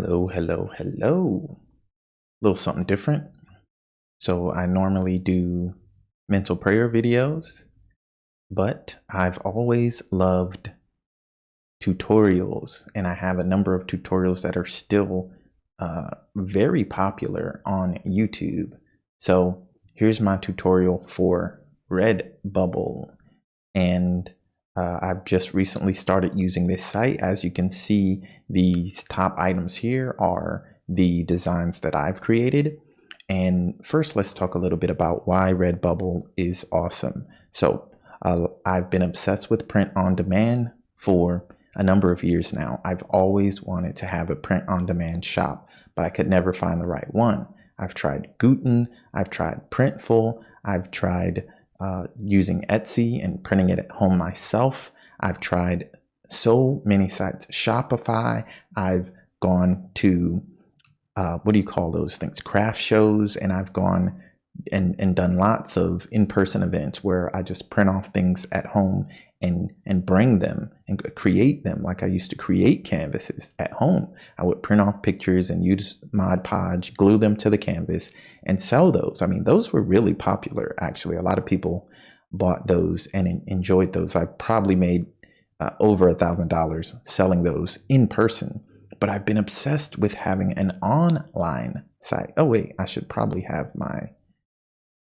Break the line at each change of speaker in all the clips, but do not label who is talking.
Hello, hello, hello. Little something different. So I normally do mental prayer videos, but I've always loved tutorials, and I have a number of tutorials that are still very popular on YouTube. So here's my tutorial for RedBubble, and I've just recently started using this site. As you can see, these top items here are the designs that I've created. And first, let's talk a little bit about why RedBubble is awesome. So I've been obsessed with print on demand for a number of years now. I've always wanted to have a print on demand shop, but I could never find the right one. I've tried Guten, I've tried Printful, I've tried using Etsy and printing it at home myself. I've tried so many sites, Shopify. I've gone to what do you call those things? Craft shows, and I've gone and done lots of in-person events where I just print off things at home and bring them and create them like I used to create canvases at home. I would print off pictures and use Mod Podge, glue them to the canvas, and sell those. I mean, those were really popular, actually. A lot of people bought those and enjoyed those. I probably made over $1,000 selling those in person. But I've been obsessed with having an online site. Oh wait, I should probably have my,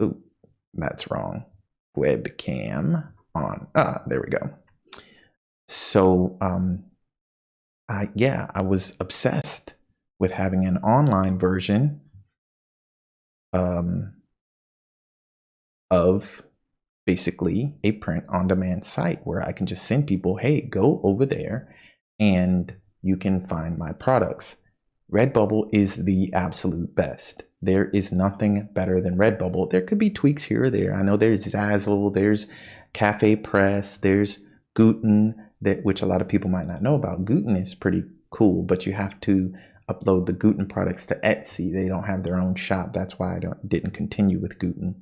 ooh, that's wrong, webcam on. There we go. So I was obsessed with having an online version of basically a print on demand site where I can just send people, hey, go over there and you can find my products. RedBubble is the absolute best. There is nothing better than RedBubble. There could be tweaks here or there. I know there's Zazzle, there's Cafe Press, there's Guten, which a lot of people might not know about. Guten is pretty cool, but you have to upload the Guten products to Etsy. They don't have their own shop. That's why I didn't continue with Guten.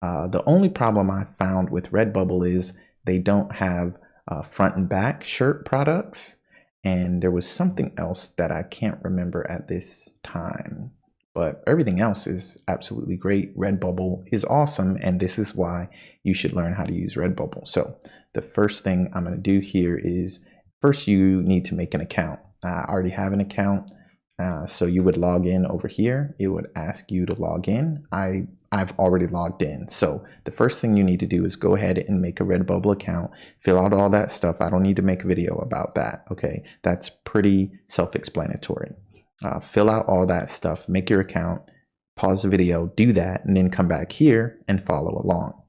The only problem I found with RedBubble is they don't have front and back shirt products. And there was something else that I can't remember at this time, but everything else is absolutely great. RedBubble is awesome, and this is why you should learn how to use RedBubble. So the first thing I'm going to do here is, first you need to make an account. I already have an account, so you would log in over here. It would ask you to log in. I've already logged in. So the first thing you need to do is go ahead and make a RedBubble account, fill out all that stuff. I don't need to make a video about that. Okay, that's pretty self-explanatory. Fill out all that stuff, make your account, pause the video, do that, and then come back here and follow along.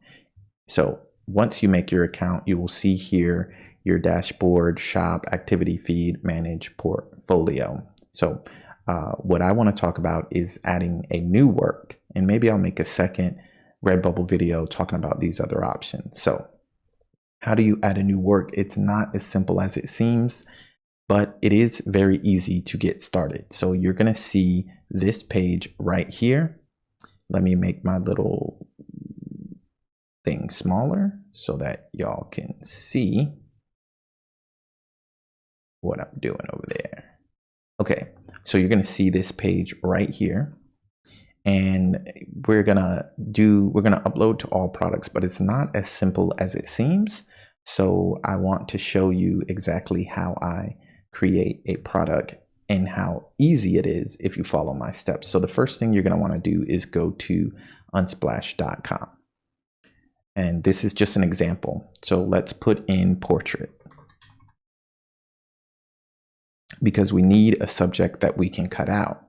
So once you make your account, you will see here your dashboard, shop, activity feed, manage, portfolio. So what I want to talk about is adding a new work, and maybe I'll make a second RedBubble video talking about these other options. So how do you add a new work? It's not as simple as it seems, but it is very easy to get started. So you're going to see this page right here. Let me make my little thing smaller so that y'all can see what I'm doing over there. Okay, so you're going to see this page right here, and we're going to upload to all products, but it's not as simple as it seems. So I want to show you exactly how I create a product and how easy it is if you follow my steps. So the first thing you're going to want to do is go to unsplash.com. And this is just an example. So let's put in portrait, because we need a subject that we can cut out.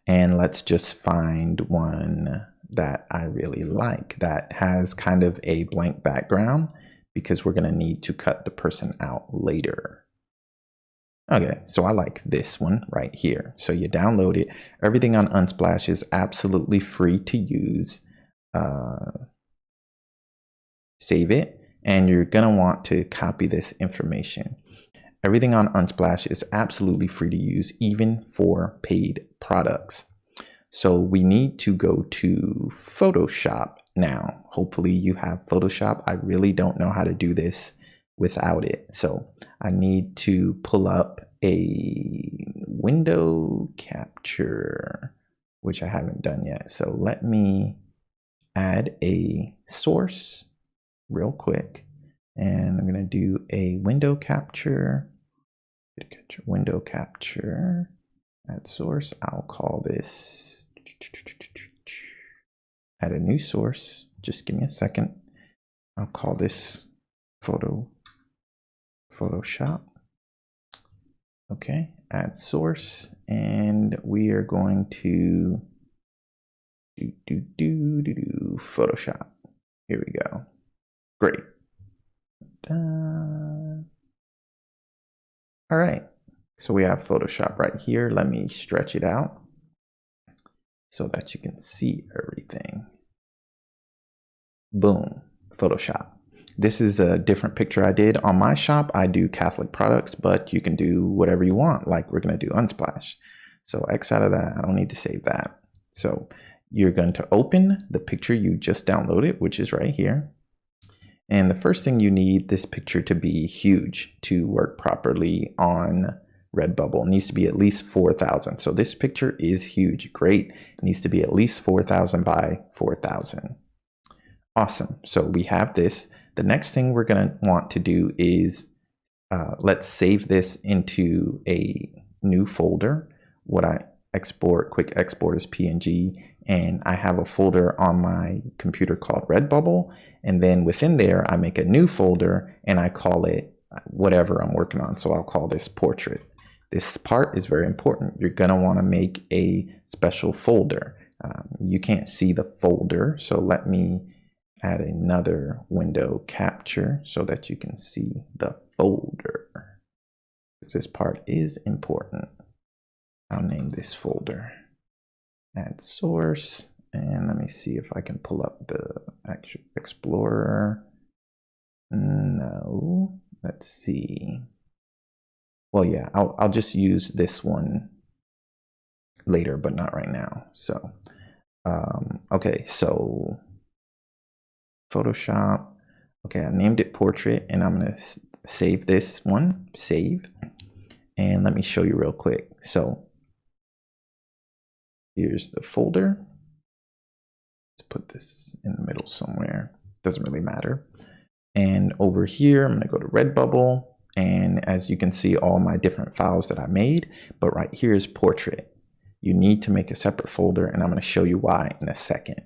And let's just find one that I really like that has kind of a blank background, because we're going to need to cut the person out later. Okay, so I like this one right here. So you download it. Everything on Unsplash is absolutely free to use. Save it, and you're going to want to copy this information. Everything on Unsplash is absolutely free to use, even for paid products. So we need to go to Photoshop now. Hopefully you have Photoshop. I really don't know how to do this without it. So I need to pull up a window capture, which I haven't done yet. So let me add a source real quick. And I'm going to do a window capture, window capture, add source. I'll call this, add a new source. Just give me a second. I'll call this Photoshop. Okay, add source, and we are going to do Photoshop. Here we go. Great. All right, so we have Photoshop right here. Let me stretch it out so that you can see everything. Boom, Photoshop. This is a different picture I did. On my shop, I do Catholic products, but you can do whatever you want, like we're gonna do Unsplash. So X out of that, I don't need to save that. So you're going to open the picture you just downloaded, which is right here. And the first thing you need this picture to be huge to work properly on RedBubble. It needs to be at least 4,000. So this picture is huge, great. It needs to be at least 4,000 by 4,000. Awesome, so we have this. The next thing we're gonna want to do is, let's save this into a new folder. What I export, quick export is PNG, and I have a folder on my computer called RedBubble, and then within there I make a new folder and I call it whatever I'm working on. So I'll call this portrait. This part is very important. You're gonna wanna make a special folder. You can't see the folder, so let me add another window capture so that you can see the folder. This part is important. I'll name this folder. Add source, and let me see if I can pull up the actual Explorer. No, let's see. Well, yeah, I'll just use this one later, but not right now. So, okay, so Photoshop. Okay, I named it portrait, and I'm gonna save this one, save. And let me show you real quick. So here's the folder. Let's put this in the middle somewhere. Doesn't really matter. And over here, I'm gonna go to RedBubble. And as you can see, all my different files that I made, but right here is portrait. You need to make a separate folder, and I'm gonna show you why in a second.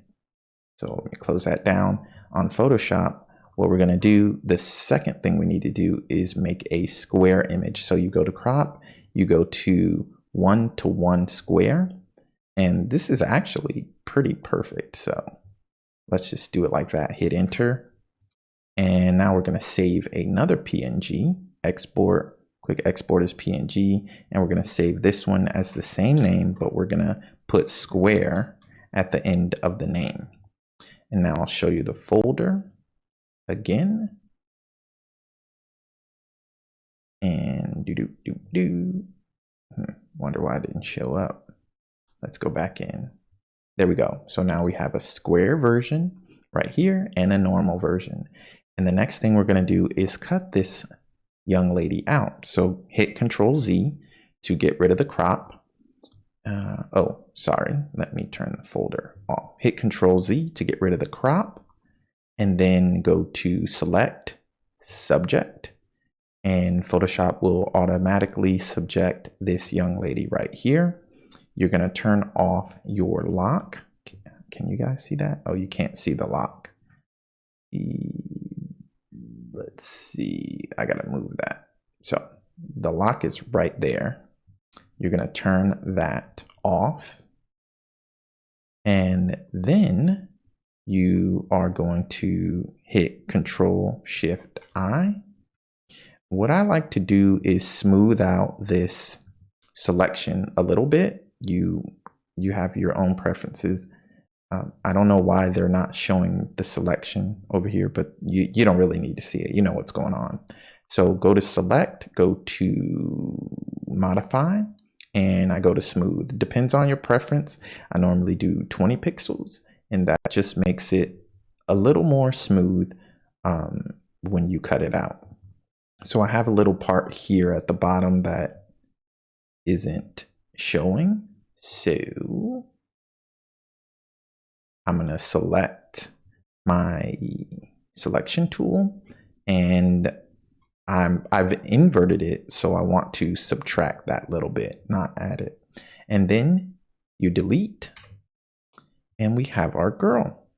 So let me close that down. On Photoshop, what we're gonna do, the second thing we need to do is make a square image. So you go to crop, you go to 1:1 square, and this is actually pretty perfect. So let's just do it like that, hit enter. And now we're gonna save another PNG, export, quick export as PNG, and we're gonna save this one as the same name, but we're gonna put square at the end of the name. And now I'll show you the folder again. And wonder why it didn't show up. Let's go back in. There we go. So now we have a square version right here and a normal version. And the next thing we're going to do is cut this young lady out. So hit Control Z to get rid of the crop. Oh, sorry. Let me turn the folder off. Hit Control Z to get rid of the crop, and then go to Select, Subject, and Photoshop will automatically subject this young lady right here. You're going to turn off your lock. Can you guys see that? Oh, you can't see the lock. Let's see. I got to move that. So the lock is right there. You're going to turn that off, and then you are going to hit Control Shift I. What I like to do is smooth out this selection a little bit. You have your own preferences. I don't know why they're not showing the selection over here, but you don't really need to see it. You know what's going on. So go to Select, go to Modify, and I go to Smooth. Depends on your preference. I normally do 20 pixels, and that just makes it a little more smooth when you cut it out. So I have a little part here at the bottom that isn't showing. So I'm going to select my selection tool, and I've inverted it, so I want to subtract that little bit, not add it. And then you delete, and we have our girl.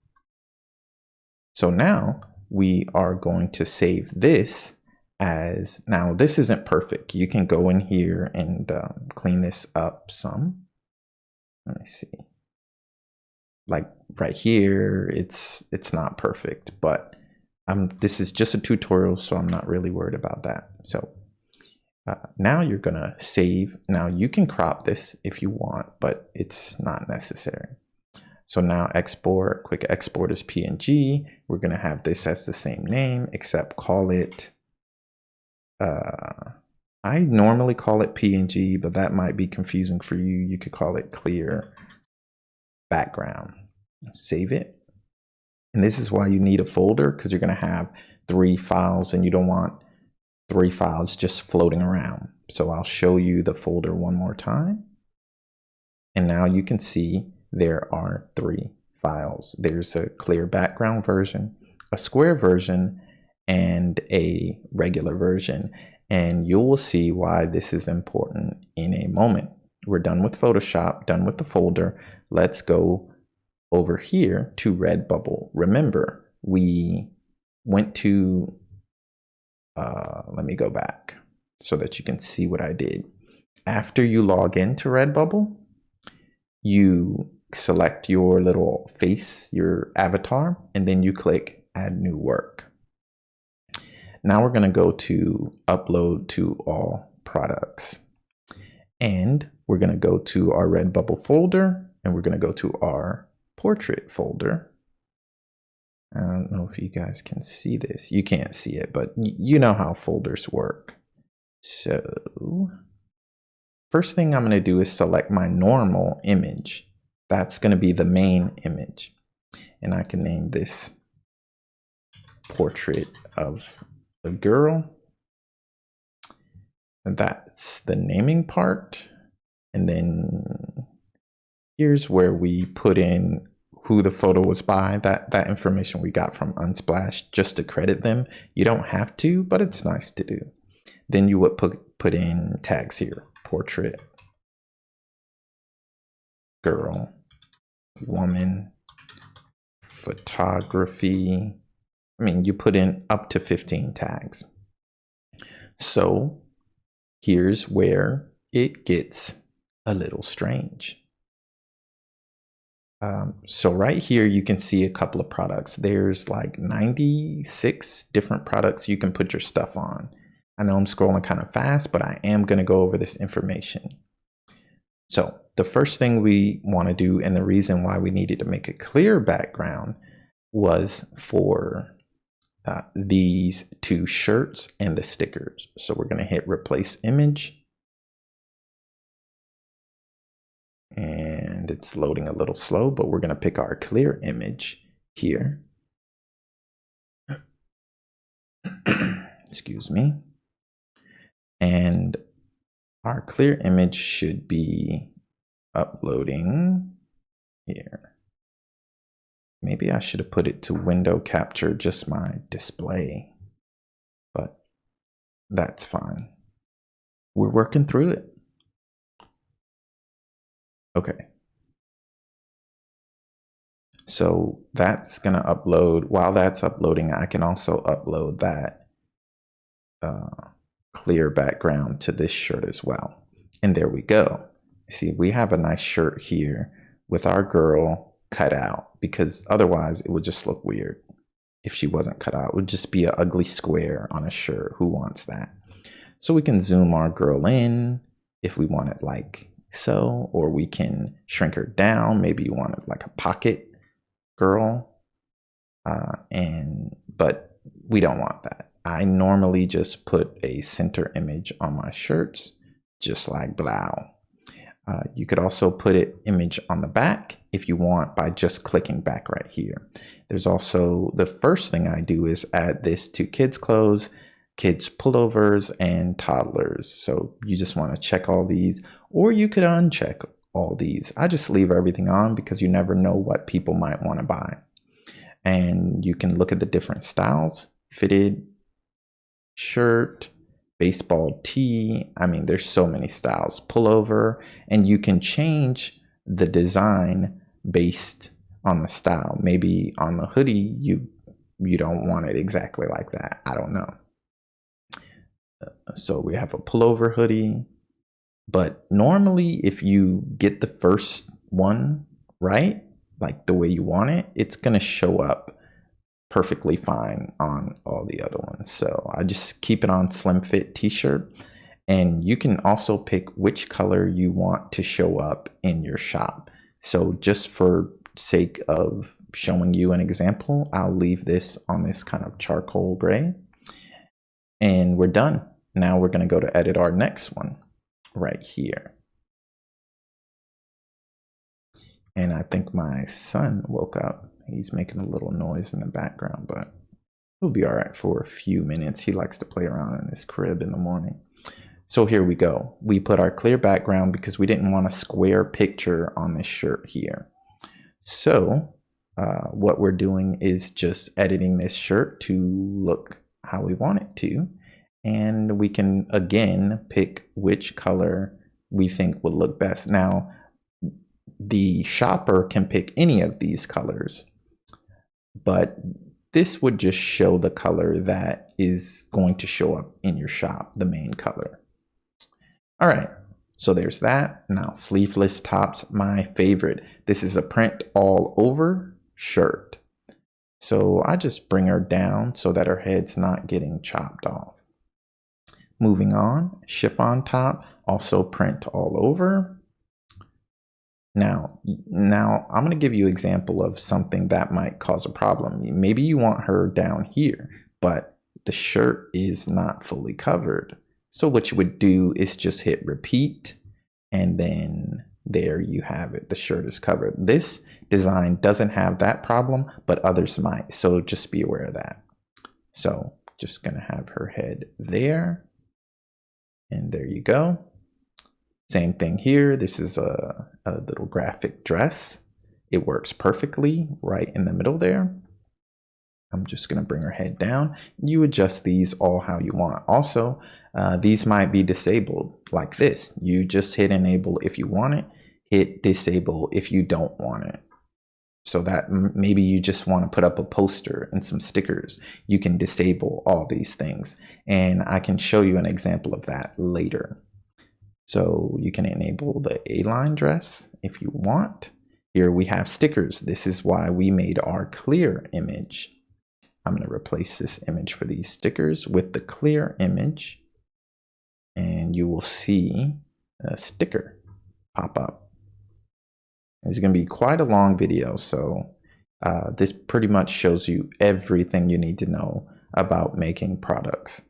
So now we are going to save this as, now this isn't perfect. You can go in here and clean this up some. Let me see. Like right here, it's not perfect, but this is just a tutorial, so I'm not really worried about that. So now you're gonna save. Now you can crop this if you want, but it's not necessary. So now export, quick export as PNG. We're gonna have this as the same name, except call it, I normally call it PNG, but that might be confusing for you. You could call it clear background. Save it. And this is why you need a folder, because you're going to have 3 files and you don't want 3 files just floating around. So I'll show you the folder one more time. And now you can see there are 3 files. There's a clear background version, a square version, and a regular version. And you will see why this is important in a moment. We're done with Photoshop, done with the folder. Let's go over here to RedBubble. Remember, we went to, let me go back so that you can see what I did. After you log into RedBubble, you select your little face, your avatar, and then you click Add New Work. Now we're going to go to Upload to All Products. And we're going to go to our RedBubble folder, and we're going to go to our portrait folder. I don't know if you guys can see this. You can't see it, but you know how folders work. So first thing I'm going to do is select my normal image. That's going to be the main image. And I can name this Portrait of a Girl. And that's the naming part. And then here's where we put in who the photo was by. That information we got from Unsplash just to credit them. You don't have to, but it's nice to do. Then you would put in tags here: portrait, girl, woman, photography. I mean, you put in up to 15 tags. So here's where it gets a little strange. So right here, you can see a couple of products. There's like 96 different products you can put your stuff on. I know I'm scrolling kind of fast, but I am going to go over this information. So the first thing we want to do, and the reason why we needed to make a clear background, was for these 2 shirts and the stickers. So we're going to hit replace image. And it's loading a little slow, but we're going to pick our clear image here. Excuse me. And our clear image should be uploading here. Maybe I should have put it to window capture just my display, but that's fine. We're working through it. Okay. So that's going to upload. While that's uploading, I can also upload that clear background to this shirt as well. And there we go. See, we have a nice shirt here with our girl cut out, because otherwise it would just look weird if she wasn't cut out. It would just be an ugly square on a shirt. Who wants that? So we can zoom our girl in if we want it like so, or we can shrink her down. Maybe you want it like a pocket girl, but we don't want that. I normally just put a center image on my shirts, just like blow. You could also put an image on the back if you want by just clicking back right here. There's also, the first thing I do is add this to kids clothes. kids pullovers and toddlers. So you just want to check all these, or you could uncheck all these. I just leave everything on because you never know what people might want to buy. And you can look at the different styles: fitted shirt, baseball tee. I mean, there's so many styles, pullover, and you can change the design based on the style. Maybe on the hoodie, you don't want it exactly like that. I don't know. So we have a pullover hoodie, but normally if you get the first one right, like the way you want it, it's going to show up perfectly fine on all the other ones. So I just keep it on slim fit t-shirt, and you can also pick which color you want to show up in your shop. So just for sake of showing you an example, I'll leave this on this kind of charcoal gray, and we're done. Now we're going to go to edit our next one right here. And I think my son woke up. He's making a little noise in the background, but he'll be all right for a few minutes. He likes to play around in his crib in the morning. So here we go. We put our clear background because we didn't want a square picture on this shirt here. So what we're doing is just editing this shirt to look how we want it to. And we can, again, pick which color we think will look best. Now, the shopper can pick any of these colors, but this would just show the color that is going to show up in your shop, the main color. All right, so there's that. Now, sleeveless tops, my favorite. This is a print all over shirt. So I just bring her down so that her head's not getting chopped off. Moving on, chiffon top, also print all over. Now I'm going to give you an example of something that might cause a problem. Maybe you want her down here, but the shirt is not fully covered. So what you would do is just hit repeat, and then there you have it. The shirt is covered. This design doesn't have that problem, but others might. So just be aware of that. So just going to have her head there. And there you go. Same thing here. This is a little graphic dress. It works perfectly right in the middle there. I'm just going to bring her head down. You adjust these all how you want. Also, these might be disabled like this. You just hit enable if you want it, hit disable if you don't want it. So that maybe you just want to put up a poster and some stickers. You can disable all these things. And I can show you an example of that later. So you can enable the A-line dress if you want. Here we have stickers. This is why we made our clear image. I'm going to replace this image for these stickers with the clear image. And you will see a sticker pop up. It's going to be quite a long video, so this pretty much shows you everything you need to know about making products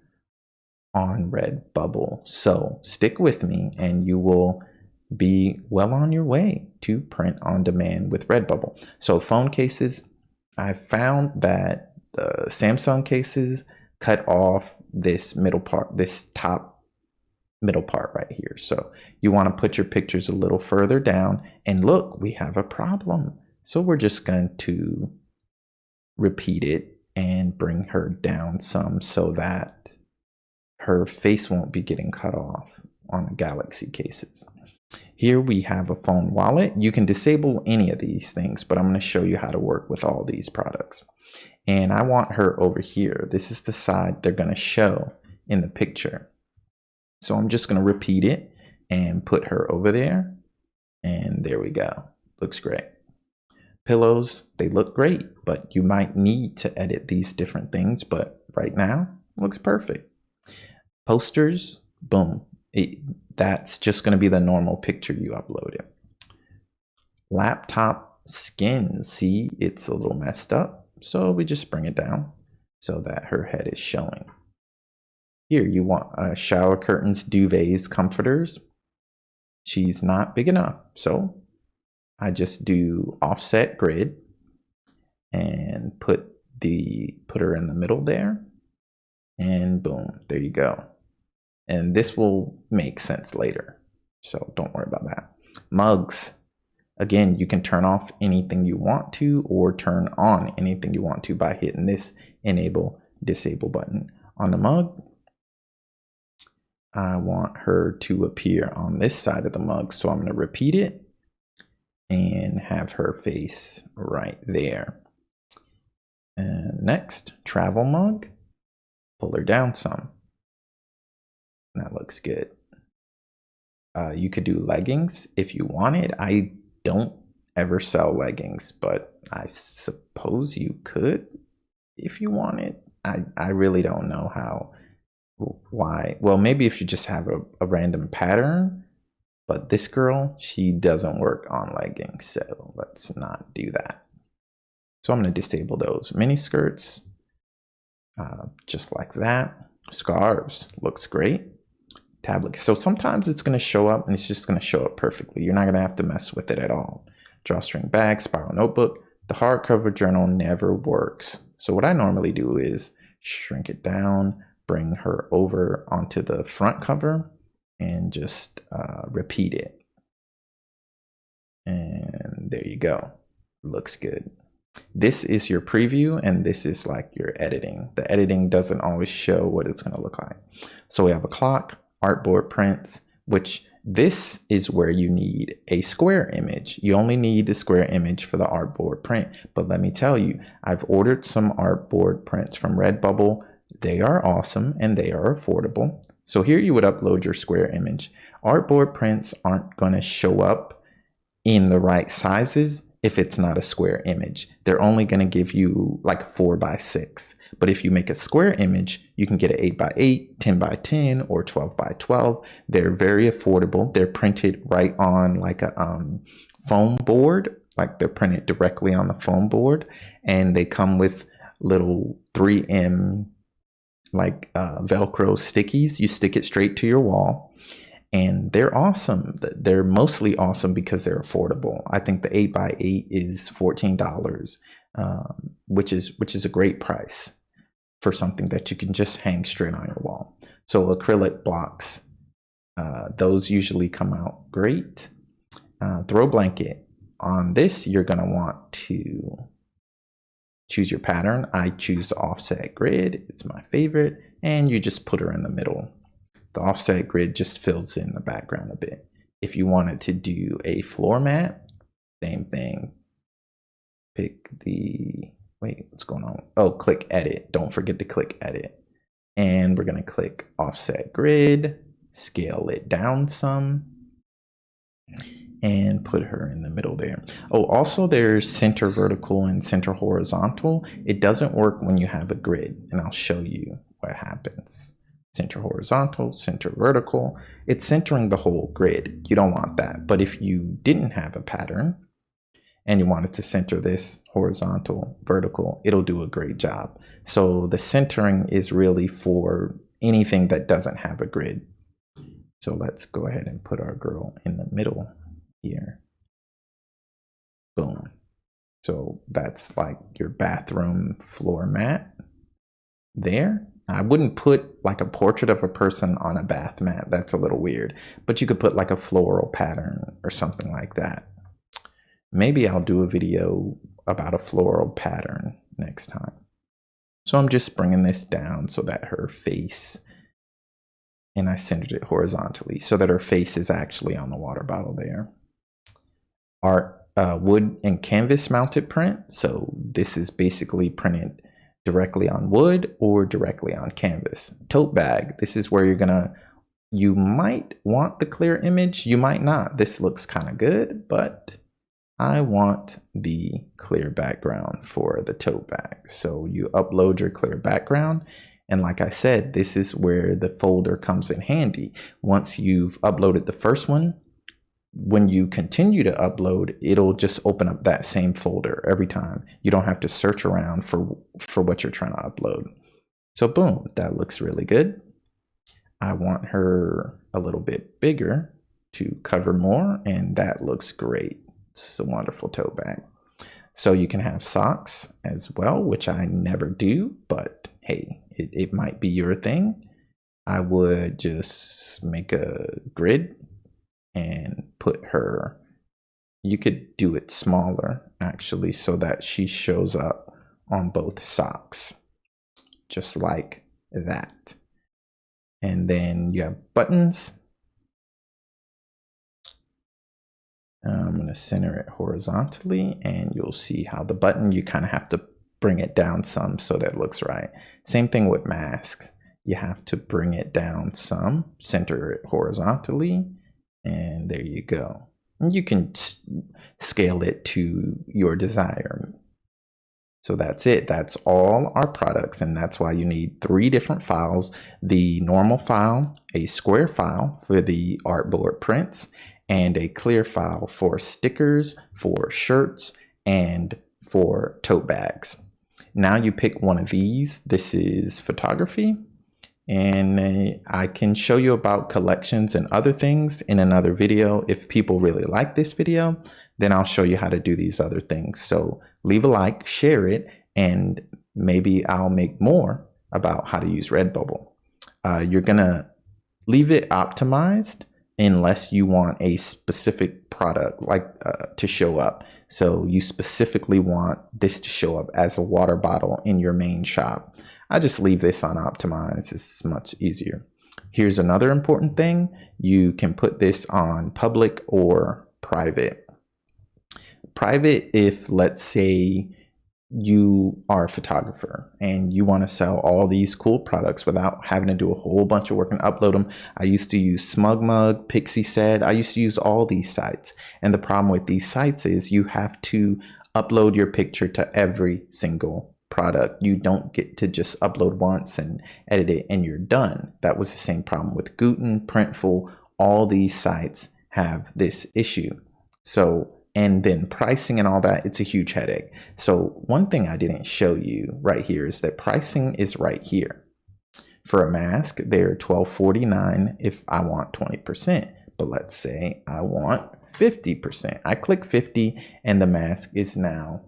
on RedBubble. So stick with me and you will be well on your way to print on demand with RedBubble. So phone cases, I found that the Samsung cases cut off this middle part, this top middle part right here. So you want to put your pictures a little further down, and look, we have a problem. So we're just going to repeat it and bring her down some so that her face won't be getting cut off on the Galaxy cases. Here we have a phone wallet. You can disable any of these things, but I'm going to show you how to work with all these products. And I want her over here. This is the side they're going to show in the picture. So I'm just going to repeat it and put her over there. And there we go. Looks great. Pillows, they look great, but you might need to edit these different things. But right now, looks perfect. Posters, boom. That's just going to be the normal picture you uploaded. Laptop skin, see, it's a little messed up. So we just bring it down so that her head is showing. Here you want shower curtains, duvets, comforters. She's not big enough, so I just do offset grid and put her in the middle there. and boom, there you go. And this will make sense later, so don't worry about that. Mugs. Again, you can turn off anything you want to or turn on anything you want to by hitting this enable disable button. On the mug, I want her to appear on this side of the mug, so I'm going to repeat it and have her face right there. And next, travel mug, pull her down some. That looks good. You could do leggings if you wanted. I don't ever sell leggings, but I suppose you could if you wanted. I really don't know why. Well, maybe if you just have a random pattern, but this girl, she doesn't work on leggings, so let's not do that. So I'm going to disable those mini skirts, just like that. Scarves looks great. Tablet. So sometimes it's going to show up and it's just going to show up perfectly. You're not going to have to mess with it at all. Drawstring bag, spiral notebook. The hardcover journal never works. So what I normally do is shrink it down, bring her over onto the front cover, and just repeat it. And there you go. Looks good. This is your preview, and this is like your editing. The editing doesn't always show what it's going to look like. So we have a clock, artboard prints, which this is where you need a square image. You only need the square image for the artboard print. But let me tell you, I've ordered some artboard prints from RedBubble. They are awesome and they are affordable. So here you would upload your square image. Artboard prints aren't going to show up in the right sizes if it's not a square image. They're only going to give you like 4x6. But if you make a square image, you can get an 8x8, 10x10, or 12x12. They're very affordable. They're printed right on like a foam board, like they're printed directly on the foam board, and they come with little 3M like Velcro stickies. You stick it straight to your wall. And they're awesome. They're mostly awesome because they're affordable. I think the 8x8 is $14, which is a great price for something that you can just hang straight on your wall. So acrylic blocks, those usually come out great. Throw blanket. On this, you're going to want to choose your pattern. I choose the offset grid. It's my favorite. And you just put her in the middle. The offset grid just fills in the background a bit. If you wanted to do a floor mat, same thing. Pick the, wait, what's going on? Oh, click edit. Don't forget to click edit. And we're going to click offset grid, scale it down some, and put her in the middle there. Oh, also there's center vertical and center horizontal. It doesn't work when you have a grid, and I'll show you what happens. Center horizontal, center vertical. It's centering the whole grid. You don't want that. But if you didn't have a pattern and you wanted to center this horizontal, vertical, it'll do a great job. So the centering is really for anything that doesn't have a grid. So let's go ahead and put our girl in the middle here. Boom. So that's like your bathroom floor mat there. I wouldn't put like a portrait of a person on a bath mat. That's a little weird, but you could put like a floral pattern or something like that. Maybe I'll do a video about a floral pattern next time. So I'm just bringing this down so that her face, and I centered it horizontally so that her face is actually on the water bottle there. Art, wood and canvas mounted print. So this is basically printed directly on wood or directly on canvas. Tote bag, this is where you might want the clear image, you might not. This looks kind of good, but I want the clear background for the tote bag. So you upload your clear background, and like I said, this is where the folder comes in handy. Once you've uploaded the first one, when you continue to upload, it'll just open up that same folder every time. You don't have to search around for what you're trying to upload. So boom, that looks really good. I want her a little bit bigger to cover more, and that looks great. It's a wonderful tote bag. So you can have socks as well, which I never do, but hey, it might be your thing. I would just make a grid and put her, you could do it smaller actually so that she shows up on both socks, just like that. And then you have buttons. I'm going to center it horizontally, and you'll see how the button, you kind of have to bring it down some so that it looks right. Same thing with masks. You have to bring it down some, center it horizontally, and there you go. And you can scale it to your desire. So that's it. That's all our products, and that's why you need 3 different files: the normal file, a square file for the artboard prints, and a clear file for stickers, for shirts, and for tote bags. Now you pick one of these. This is photography, and I can show you about collections and other things in another video. If people really like this video, then I'll show you how to do these other things. So leave a like, share it, and maybe I'll make more about how to use RedBubble. You're gonna leave it optimized unless you want a specific product like to show up. So you specifically want this to show up as a water bottle in your main shop. I just leave this on optimized. It's much easier. Here's another important thing. You can put this on public or private. Private, if let's say you are a photographer and you want to sell all these cool products without having to do a whole bunch of work and upload them. I used to use SmugMug, Pixie I used to use all these sites. And the problem with these sites is you have to upload your picture to every single product. You don't get to just upload once and edit it and you're done. That was the same problem with Guten, Printful. All these sites have this issue. So, and then pricing and all that, it's a huge headache. So one thing I didn't show you right here is that pricing is right here. For a mask, they're $12.49 if I want 20%. But let's say I want 50%. I click 50 and the mask is now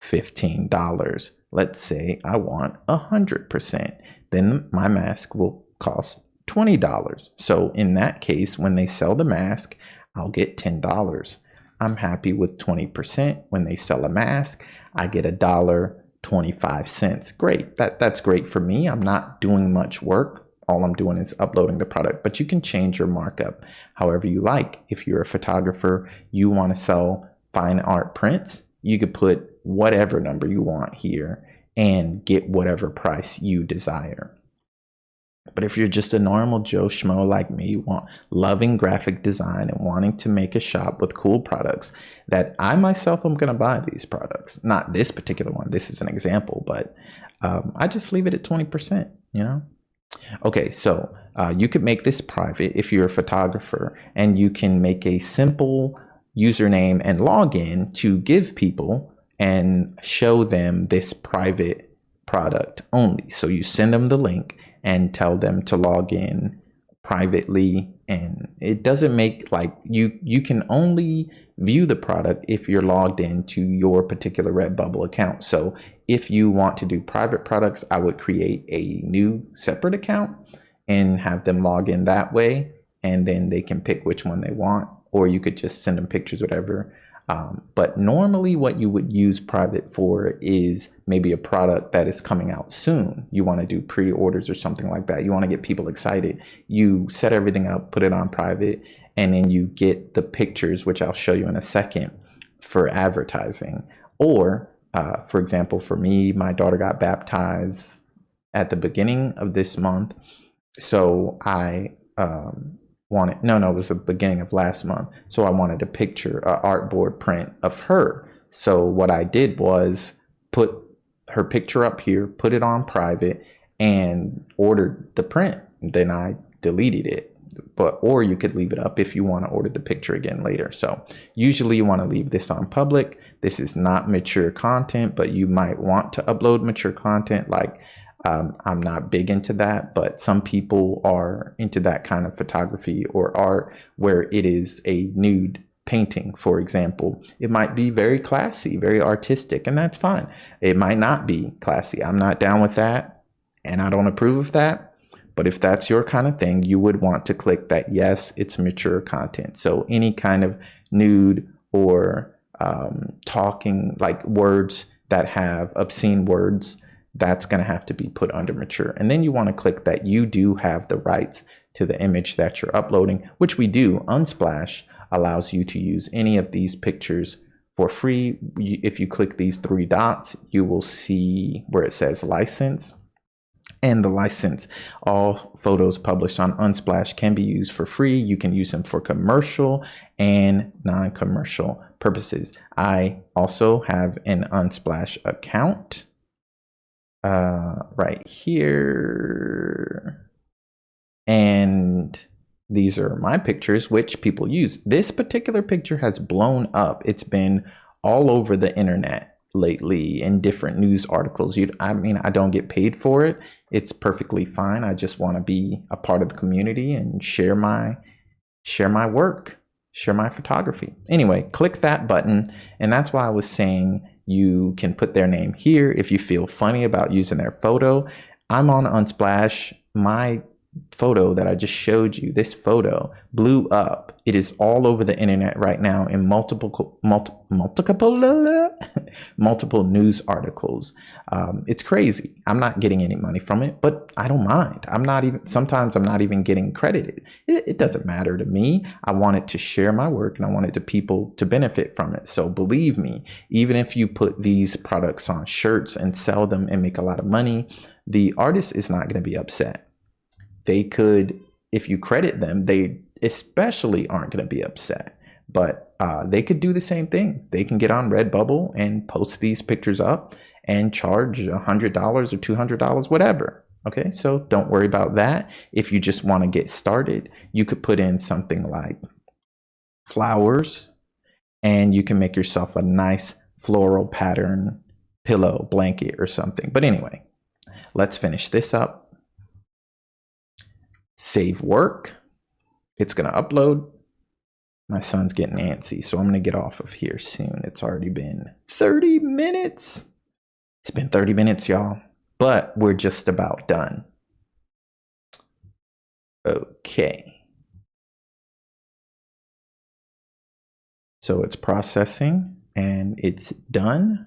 $15. Let's say I want 100%. Then my mask will cost $20. So in that case, when they sell the mask, I'll get $10. I'm happy with 20%. When they sell a mask, I get $1.25. Great. That's great for me. I'm not doing much work. All I'm doing is uploading the product, but you can change your markup however you like. If you're a photographer, you want to sell fine art prints, you could put whatever number you want here and get whatever price you desire. But if you're just a normal Joe Schmo like me, loving graphic design and wanting to make a shop with cool products, that I myself am going to buy these products. Not this particular one. This is an example, but I just leave it at 20%, you know? Okay, so you could make this private if you're a photographer, and you can make a simple username and login to give people and show them this private product only. So you send them the link and tell them to log in privately, and it doesn't make like you can only view the product if you're logged into your particular RedBubble account. So if you want to do private products, I would create a new separate account and have them log in that way, and then they can pick which one they want, or you could just send them pictures, whatever. But normally what you would use private for is maybe a product that is coming out soon. You want to do pre-orders or something like that. You want to get people excited. You set everything up, put it on private, and then you get the pictures, which I'll show you in a second, for advertising. Or, for example, for me, my daughter got baptized at the beginning of this month. So I it was the beginning of last month. So I wanted a picture, an artboard print of her. So what I did was put her picture up here, put it on private, and ordered the print. Then I deleted it. Or you could leave it up if you want to order the picture again later. So usually you want to leave this on public. This is not mature content, but you might want to upload mature content. Like I'm not big into that, but some people are into that kind of photography or art where it is a nude painting, for example. It might be very classy, very artistic, and that's fine. It might not be classy. I'm not down with that. and I don't approve of that. But if that's your kind of thing, you would want to click that yes, it's mature content. So any kind of nude or talking, like words that have obscene words, that's going to have to be put under mature. And then you want to click that you do have the rights to the image that you're uploading, which we do. Unsplash allows you to use any of these pictures for free. If you click these three dots, you will see where it says license. And the license, all photos published on Unsplash can be used for free. You can use them for commercial and non-commercial purposes. I also have an Unsplash account right here. And these are my pictures, which people use. This particular picture has blown up. It's been all over the internet lately in different news articles. I mean, I don't get paid for it. It's perfectly fine. I just want to be a part of the community and share my work, share my photography. Anyway, click that button. And that's why I was saying you can put their name here if you feel funny about using their photo. I'm on Unsplash. My photo that I just showed you, this photo blew up. It is all over the internet right now in multiple news articles. It's crazy. I'm not getting any money from it, but I don't mind. Sometimes I'm not even getting credited. It doesn't matter to me. I wanted to share my work and I wanted people to benefit from it. So believe me, even if you put these products on shirts and sell them and make a lot of money, the artist is not going to be upset. They could, if you credit them, they especially aren't going to be upset. But they could do the same thing. They can get on RedBubble and post these pictures up and charge $100 or $200, whatever. Okay, so don't worry about that. If you just want to get started, you could put in something like flowers, and you can make yourself a nice floral pattern pillow, blanket, or something. But anyway, let's finish this up. Save work. It's going to upload. My son's getting antsy, so I'm going to get off of here soon. It's already been 30 minutes. It's been 30 minutes, y'all, but we're just about done. Okay. So it's processing and it's done.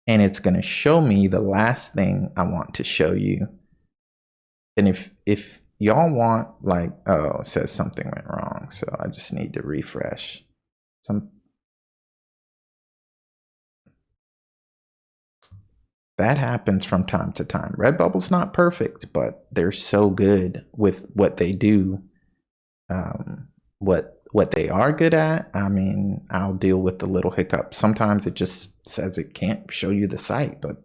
And it's going to show me the last thing I want to show you. And if y'all want, like, oh, it says something went wrong, so I just need to refresh. That happens from time to time. RedBubble's not perfect, but they're so good with what they do. What they are good at, I mean, I'll deal with the little hiccup. Sometimes it just says it can't show you the site, but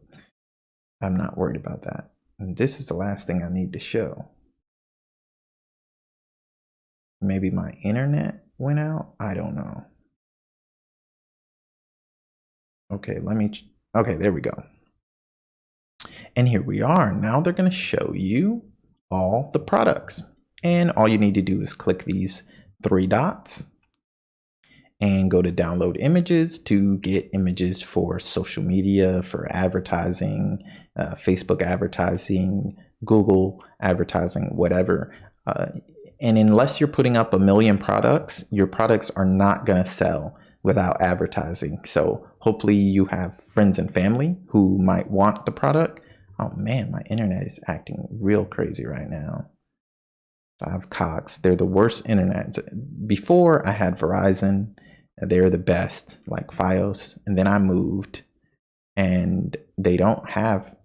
I'm not worried about that. And this is the last thing I need to show. Maybe my internet went out. I don't know. Okay, okay, there we go. And here we are. Now they're going to show you all the products. And all you need to do is click these three dots and go to download images to get images for social media, for advertising, Facebook advertising, Google advertising, whatever. And unless you're putting up 1 million products, your products are not going to sell without advertising. So hopefully you have friends and family who might want the product. Oh man, my internet is acting real crazy right now. I have Cox. They're the worst internet. Before I had Verizon, they're the best, like Fios. And then I moved and they don't have,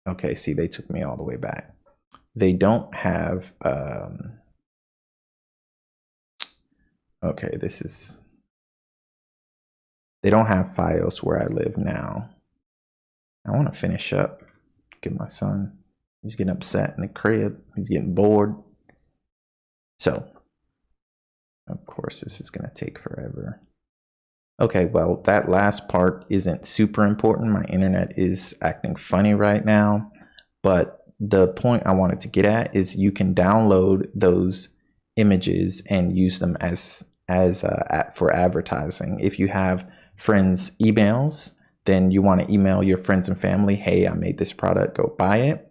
okay, see, they took me all the way back. They don't have, okay, they don't have Fios where I live now. I want to finish up. Get my son, he's getting upset in the crib. He's getting bored. So, of course, this is going to take forever. Okay, well, that last part isn't super important. My internet is acting funny right now. But the point I wanted to get at is you can download those images and use them as for advertising. If you have friends' emails, then you want to email your friends and family, hey, I made this product, go buy it.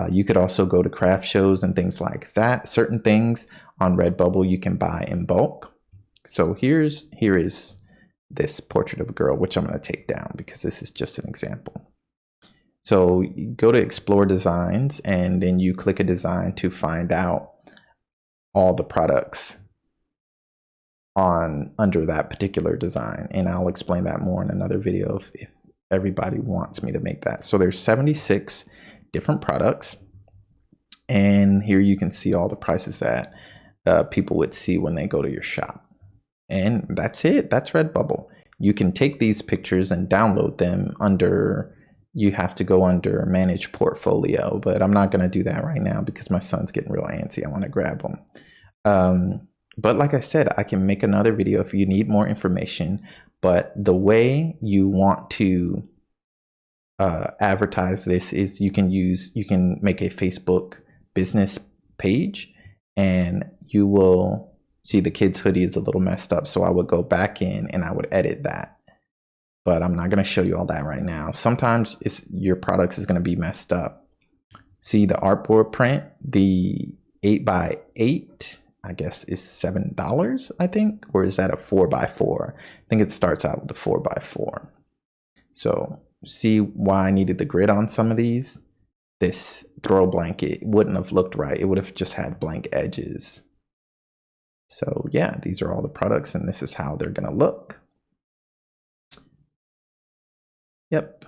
You could also go to craft shows and things like that. Certain things on Redbubble you can buy in bulk. So here is this portrait of a girl, which I'm going to take down because this is just an example. So you go to explore designs and then you click a design to find out all the products under that particular design. And I'll explain that more in another video if everybody wants me to make that. So there's 76 different products. And here you can see all the prices that people would see when they go to your shop. And that's it. That's Redbubble. You can take these pictures and download them under, you have to go under manage portfolio, but I'm not going to do that right now because my son's getting real antsy. I want to grab him. But like I said, I can make another video if you need more information. But the way you want to advertise this is you can make a Facebook business page, and you will see the kid's hoodie is a little messed up. So I would go back in and I would edit that. But I'm not going to show you all that right now. Sometimes your products is going to be messed up. See the artboard print, the 8x8, I guess is $7, I think, or is that a 4x4? I think it starts out with a 4x4. So see why I needed the grid on some of these. This throw blanket wouldn't have looked right. It would have just had blank edges. So yeah, these are all the products and this is how they're going to look. Yep.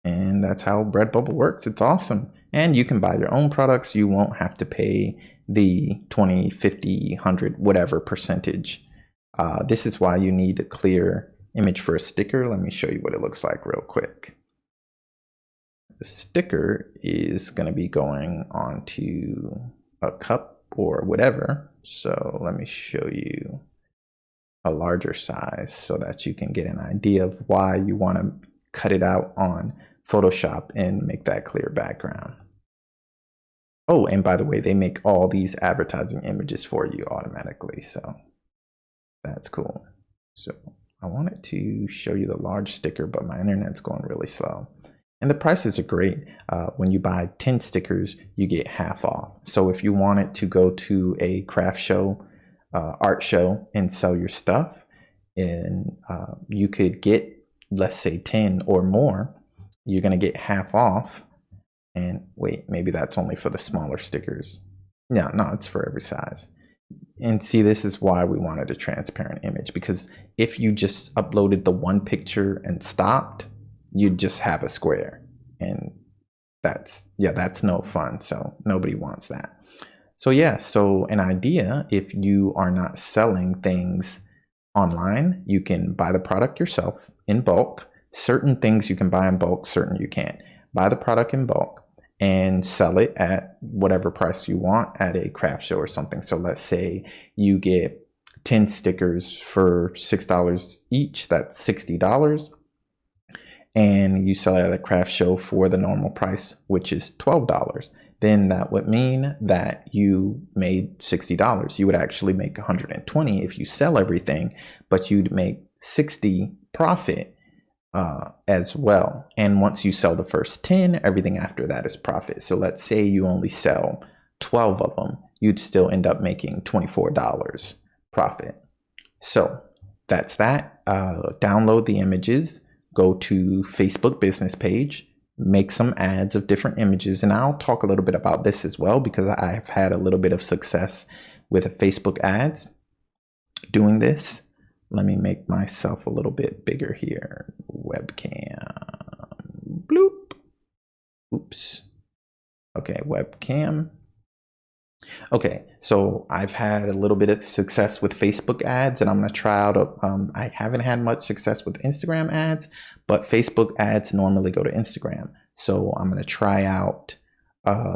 And that's how Redbubble works. It's awesome. And you can buy your own products. You won't have to pay the 20, 50, 100, whatever percentage. This is why you need a clear image for a sticker. Let me show you what it looks like real quick. The sticker is going to be going onto a cup or whatever. So let me show you a larger size so that you can get an idea of why you want to cut it out on Photoshop and make that clear background. Oh, and by the way, they make all these advertising images for you automatically. So that's cool. So I wanted to show you the large sticker, but my internet's going really slow. And the prices are great. When you buy 10 stickers, you get half off. So if you wanted to go to a craft show, art show, and sell your stuff, and you could get, let's say 10 or more, you're going to get half off. And wait, maybe that's only for the smaller stickers. No, it's for every size. And see, this is why we wanted a transparent image, because if you just uploaded the one picture and stopped, you'd just have a square, and that's no fun. So nobody wants that. So yeah, so an idea, if you are not selling things online, you can buy the product yourself in bulk. Certain things you can buy in bulk, certain you can't. Buy the product in bulk and sell it at whatever price you want at a craft show or something. So let's say you get 10 stickers for $6 each, that's $60. And you sell it at a craft show for the normal price, which is $12. Then that would mean that you made $60. You would actually make $120 if you sell everything, but you'd make $60 profit as well. And once you sell the first 10, everything after that is profit. So let's say you only sell 12 of them, you'd still end up making $24 profit. So that's that. Download the images, go to Facebook business page, make some ads of different images. And I'll talk a little bit about this as well, because I've had a little bit of success with Facebook ads doing this. Let me make myself a little bit bigger here. Webcam. Bloop. Oops. Okay, webcam. Okay, so I've had a little bit of success with Facebook ads, and I'm going to try out I haven't had much success with Instagram ads, but Facebook ads normally go to Instagram. So I'm going to try out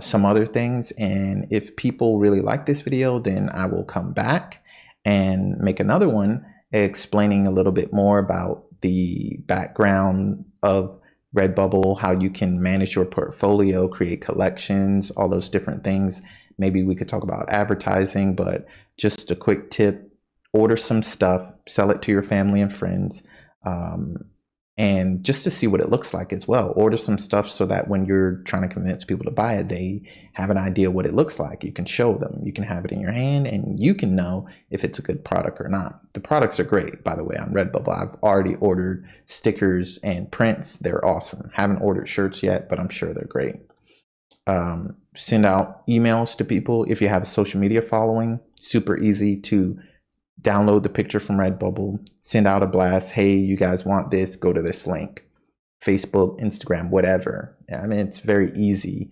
some other things, and if people really like this video, then I will come back and make another one explaining a little bit more about the background of Redbubble, how you can manage your portfolio, create collections, all those different things. Maybe we could talk about advertising, but just a quick tip: order some stuff, sell it to your family and friends. and just to see what it looks like as well. Order some stuff so that when you're trying to convince people to buy it, they have an idea what it looks like. You can show them, you can have it in your hand, and you can know if it's a good product or not. The products are great, by the way, on Redbubble. I've already ordered stickers and prints. They're awesome. Haven't ordered shirts yet, but I'm sure they're great. Send out emails to people. If you have a social media following, super easy to download the picture from Redbubble, send out a blast. Hey, you guys want this? Go to this link. Facebook, Instagram, whatever. I mean, it's very easy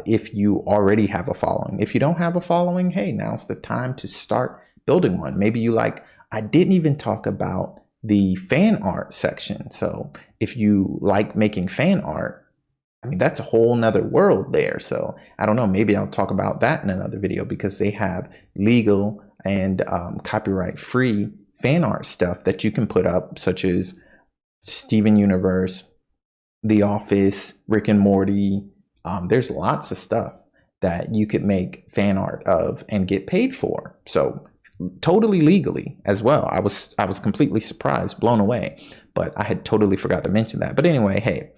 if you already have a following. If you don't have a following, hey, now's the time to start building one. Maybe you like, I didn't even talk about the fan art section. So if you like making fan art, I mean, that's a whole nother world there. So I don't know, maybe I'll talk about that in another video, because they have legal and copyright free fan art stuff that you can put up, such as Steven Universe, The Office, Rick and Morty. There's lots of stuff that you could make fan art of and get paid for. So totally legally as well. I was completely surprised, blown away, but I had totally forgot to mention that. But anyway, hey,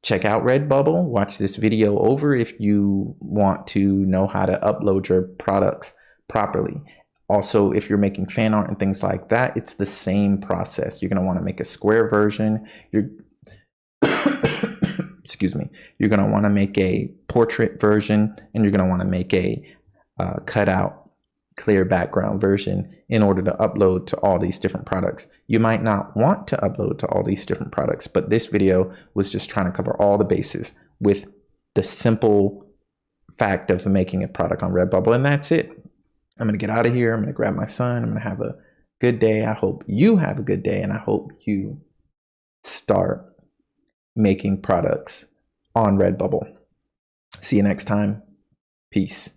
check out Redbubble. Watch this video over if you want to know how to upload your products properly. Also, if you're making fan art and things like that, it's the same process. You're going to want to make a square version. Excuse me. You're going to want to make a portrait version, and you're going to want to make a cutout clear background version in order to upload to all these different products. You might not want to upload to all these different products, but this video was just trying to cover all the bases with the simple fact of making a product on Redbubble, and that's it. I'm going to get out of here. I'm going to grab my son. I'm going to have a good day. I hope you have a good day, and I hope you start making products on Redbubble. See you next time. Peace.